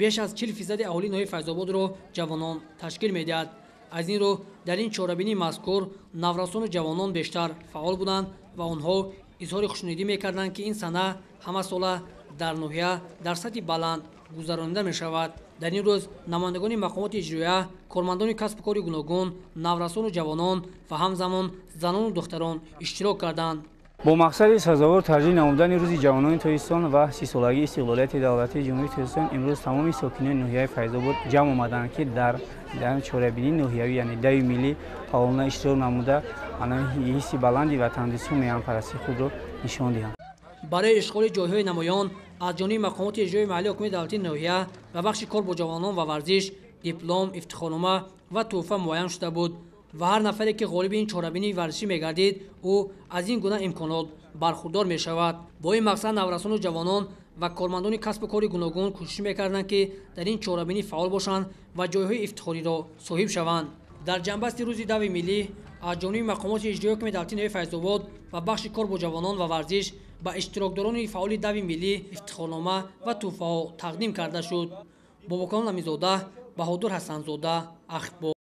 بیش از 40% اهالی ناحیه فیض‌آباد را جوانان تشکیل می‌دهد. از این رو در این چهاربینی مذکور نورسان و جوانان بیشتر فعال بودند و آنها اظهار خوشنودی می‌کردند که این سنه همه ساله در ناحیه در سطح بلند گذرانیده می‌شود. در این روز نمایندگان مقامات اجراییه، کارمندان کسب و کار گوناگون، نورسان و جوانان و همزمان زنان و دختران اشتراک کردند. با مقصد سزاوار ترجیح نمودن روز جوانان تاجیکستان و 30 سالگی استقلالیت دولتی جمهوری تاجیکستان، امروز تمام ساکنان ناحیه فیض‌آباد جمع آمدند که در چهاربینی ناحیوی یعنی دوی ملی فعالانه اشتراک نموده حس بلندی وطن‌دوستی و میهن‌پرستی خود را نشان دهند. برای اشغال جای‌های نمایان از جانب مقامات اجرایی محلی حکومت دولتی ناحیه و بخش کار با جوانان و ورزش دیپلم، افتخارنامه و تحفه معین شده بود و هر نفری که غالب این چهاربینی ورزشی می‌گردید او از این گونه امکانات برخوردار می‌شود. با این مقصد نورسان و جوانان و کارمندان کسب و کار گوناگون کوشش می‌کردند که در این چهاربینی فعال باشند و جای‌های افتخاری را صاحب شوند. در جنبست روز دوی ملی از جانب مقامات اجرایی حکومت دولتی ناحیه فیض‌آباد و بخش کار با جوانان و ورزش به اشتراکداران فعال دوی ملی افتخارنامه و تحفه‌ها تقدیم کرده شد. باباکان امیرزاده، بهادر حسن‌زاده، اخبار.